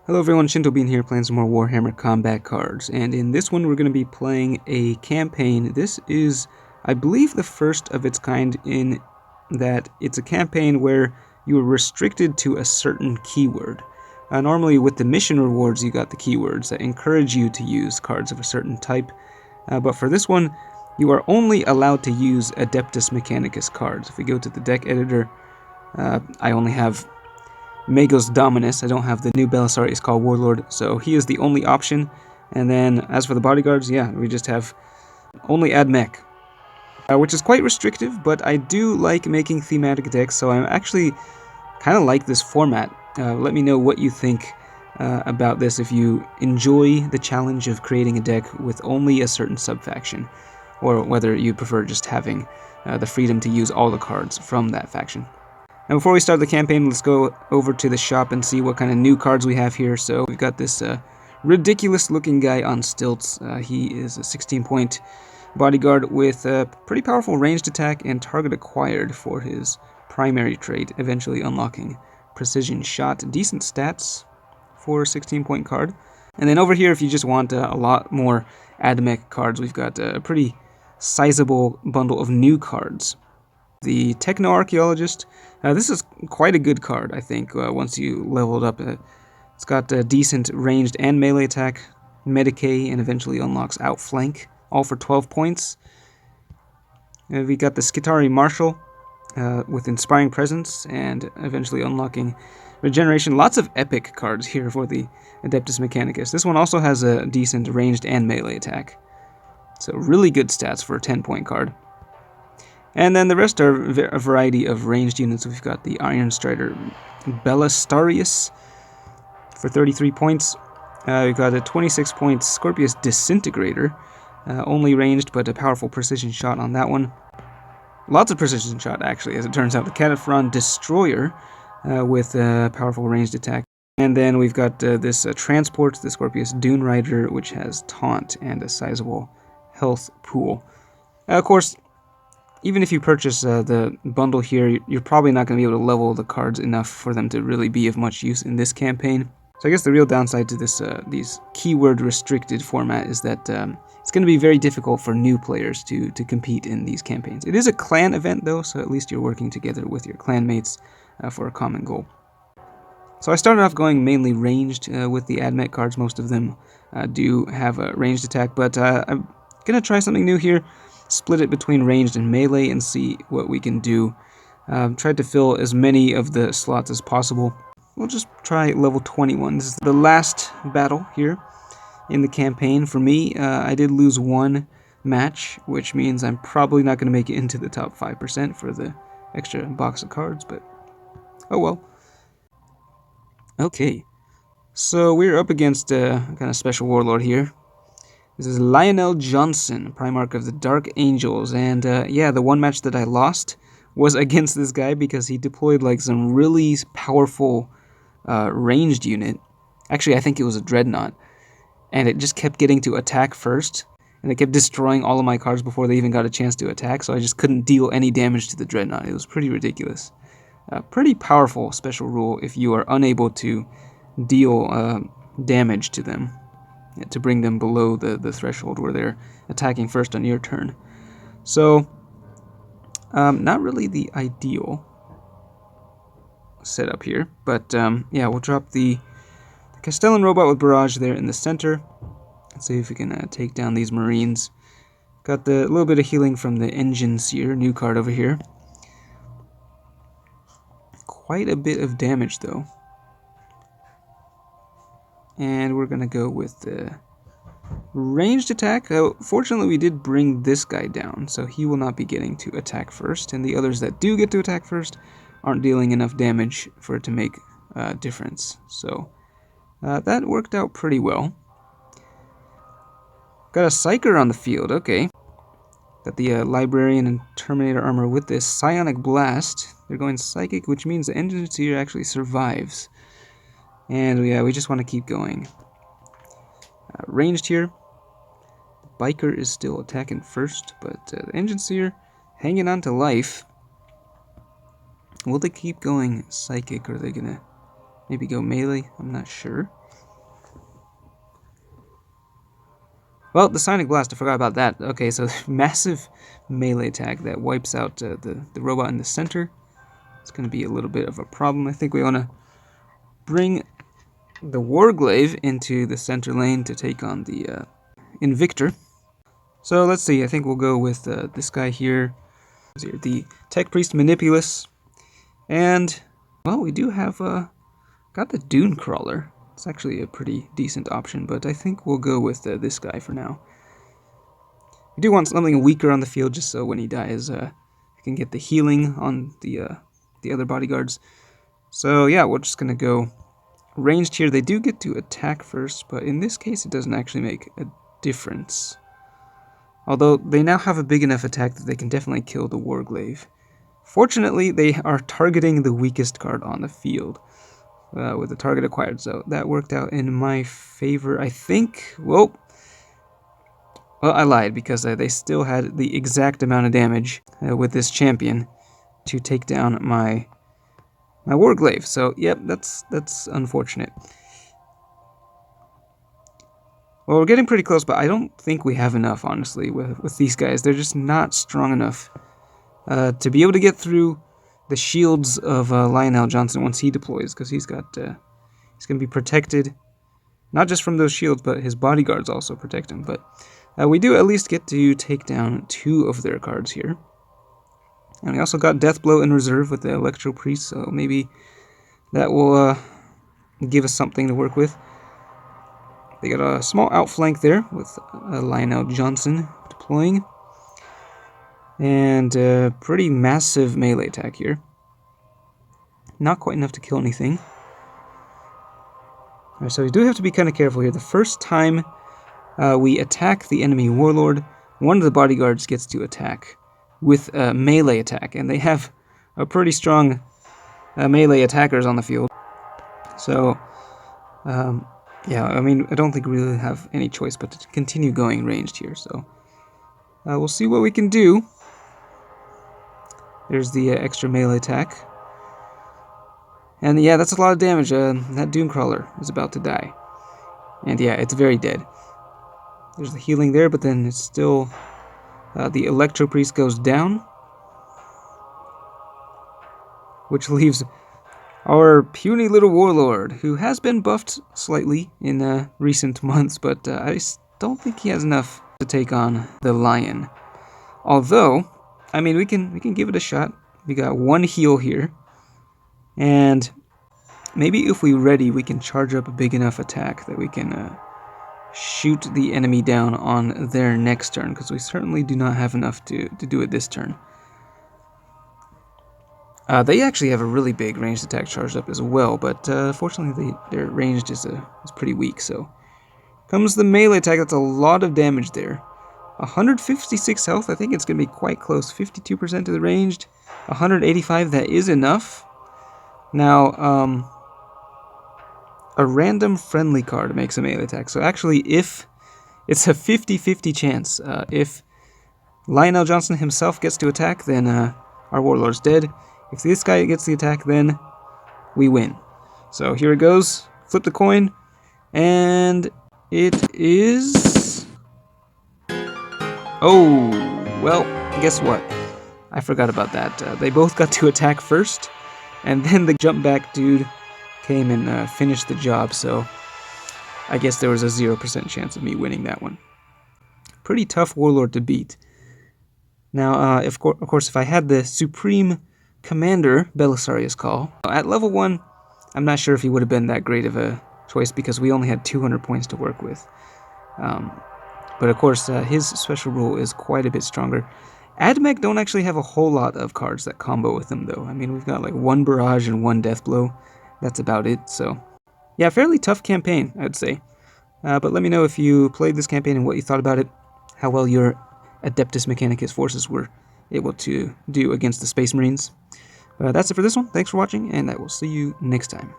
Hello everyone, Shinto here playing some more Warhammer combat cards, and in this one we're going to be playing a campaign. This is, I believe, the first of its kind in that it's a campaign where you are restricted to a certain keyword. Normally with the mission rewards you got the keywords that encourage you to use cards of a certain type, but for this one you are only allowed to use Adeptus Mechanicus cards. If we go to the deck editor, I only have Magos Dominus. I don't have the new Belisarius is called Warlord, so he is the only option. And then as for the bodyguards, yeah, we just have only Admech, which is quite restrictive, but I do like making thematic decks, so I actually kind of like this format. Let me know what you think about this, if you enjoy the challenge of creating a deck with only a certain subfaction, or whether you prefer just having the freedom to use all the cards from that faction. Now before we start the campaign, let's go over to the shop and see what kind of new cards we have here. So we've got this ridiculous looking guy on stilts. He is a 16-point bodyguard with a pretty powerful ranged attack and target acquired for his primary trait, eventually unlocking precision shot. Decent stats for a 16-point card. And then over here, if you just want a lot more Admech cards, we've got a pretty sizable bundle of new cards. The Techno-Archaeologist, this is quite a good card, I think, once you level it up. It's got a decent ranged and melee attack, Medicae, and eventually unlocks Outflank, all for 12 points. We got the Skitari Marshal with Inspiring Presence, and eventually unlocking Regeneration. Lots of epic cards here for the Adeptus Mechanicus. This one also has a decent ranged and melee attack, so really good stats for a 10-point card. And then the rest are a variety of ranged units. We've got the Iron Strider Belisarius for 33 points. We've got a 26-point Scorpius Disintegrator, only ranged but a powerful precision shot on that one. Lots of precision shot, actually, as it turns out. The Cataphren Destroyer with a powerful ranged attack. And then we've got this Transport, the Scorpius Dune Rider, which has Taunt and a sizable health pool. Of course, even if you purchase the bundle here, you're probably not going to be able to level the cards enough for them to really be of much use in this campaign. So I guess the real downside to this these keyword restricted format is that it's going to be very difficult for new players to compete in these campaigns. It is a clan event though, so at least you're working together with your clan mates for a common goal. So I started off going mainly ranged with the Admech cards. Most of them do have a ranged attack, but I'm going to try something new here. Split it between ranged and melee and see what we can do. Tried to fill as many of the slots as possible. We'll just try level 21. This is the last battle here in the campaign. For me, I did lose one match, which means I'm probably not going to make it into the top 5% for the extra box of cards, but oh well. Okay, so we're up against a kind of special warlord here. This is Lionel Johnson, Primarch of the Dark Angels, and yeah, the one match that I lost was against this guy because he deployed like some really powerful ranged unit. Actually, I think it was a Dreadnought, and it just kept getting to attack first, and it kept destroying all of my cards before they even got a chance to attack, so I just couldn't deal any damage to the Dreadnought. It was pretty ridiculous. Pretty powerful special rule if you are unable to deal damage to them, to bring them below the threshold where they're attacking first on your turn. So, not really the ideal setup here, but yeah, we'll drop the Castellan Robot with Barrage there in the center. Let's see if we can take down these Marines. Got the little bit of healing from the Engine Seer, new card over here. Quite a bit of damage though. And we're going to go with the ranged attack. Fortunately, we did bring this guy down, so he will not be getting to attack first. And the others that do get to attack first aren't dealing enough damage for it to make a difference. So that worked out pretty well. Got a Psyker on the field, okay. Got the Librarian and Terminator armor with this Psionic Blast. They're going Psychic, which means the Engine Seer actually survives. And yeah, we just want to keep going. Ranged here. The Biker is still attacking first, but the Engine Seer hanging on to life. Will they keep going Psychic, or are they going to maybe go melee? I'm not sure. Well, the Sonic Blast, I forgot about that. Okay, so massive melee attack that wipes out the robot in the center. It's going to be a little bit of a problem. I think we want to bring the Warglaive into the center lane to take on the Invictor. So let's see, I think we'll go with this guy here, the Tech Priest Mechanicus. And, well, we do have got the Dune Crawler. It's actually a pretty decent option, but I think we'll go with this guy for now. We do want something weaker on the field, just so when he dies, we can get the healing on the other bodyguards. So yeah, we're just gonna go ranged here. They do get to attack first, but in this case, it doesn't actually make a difference. Although they now have a big enough attack that they can definitely kill the Warglaive. Fortunately, they are targeting the weakest card on the field. With the target acquired, so that worked out in my favor, I think. Well, I lied, because they still had the exact amount of damage with this champion to take down my Warglaive. So, yep, that's unfortunate. Well, we're getting pretty close, but I don't think we have enough, honestly, with these guys. They're just not strong enough to be able to get through the shields of Lionel Johnson once he deploys, because he's going to be protected, not just from those shields, but his bodyguards also protect him. But we do at least get to take down 2 of their cards here. And we also got Deathblow in reserve with the Electro Priest, so maybe that will give us something to work with. They got a small outflank there with Lionel Johnson deploying. And pretty massive melee attack here. Not quite enough to kill anything. Alright, so we do have to be kind of careful here. The first time we attack the enemy warlord, one of the bodyguards gets to attack with a melee attack. And they have a pretty strong melee attackers on the field. So, yeah, I mean, I don't think we really have any choice but to continue going ranged here. So, we'll see what we can do. There's the extra melee attack. And yeah, that's a lot of damage. That Dune Crawler is about to die. And yeah, it's very dead. There's the healing there, but then it's still... the Electro Priest goes down. Which leaves our puny little warlord, who has been buffed slightly in recent months, but I don't think he has enough to take on the Lion. Although... I mean, we can give it a shot. We got 1 heal here. And maybe if we ready, we can charge up a big enough attack that we can shoot the enemy down on their next turn, because we certainly do not have enough to do it this turn. They actually have a really big ranged attack charged up as well, but fortunately their ranged is pretty weak. So comes the melee attack. That's a lot of damage there. 156 health, I think it's going to be quite close. 52% to the ranged, 185, that is enough. Now, a random friendly card makes a melee attack. So actually, if it's a 50-50 chance, if Lionel Johnson himself gets to attack, then our warlord's dead. If this guy gets the attack, then we win. So here it goes. Flip the coin, and it is... Oh, well, guess what? I forgot about that. They both got to attack first, and then the jump back dude came and finished the job, so I guess there was a 0% chance of me winning that one. Pretty tough warlord to beat. Now, of course, if I had the Supreme Commander Belisarius call, at level 1, I'm not sure if he would have been that great of a choice because we only had 200 points to work with. But of course, his special rule is quite a bit stronger. Admech don't actually have a whole lot of cards that combo with them, though. I mean, we've got like 1 Barrage and 1 Deathblow. That's about it, so... Yeah, fairly tough campaign, I'd say. But let me know if you played this campaign and what you thought about it. How well your Adeptus Mechanicus forces were able to do against the Space Marines. That's it for this one. Thanks for watching, and I will see you next time.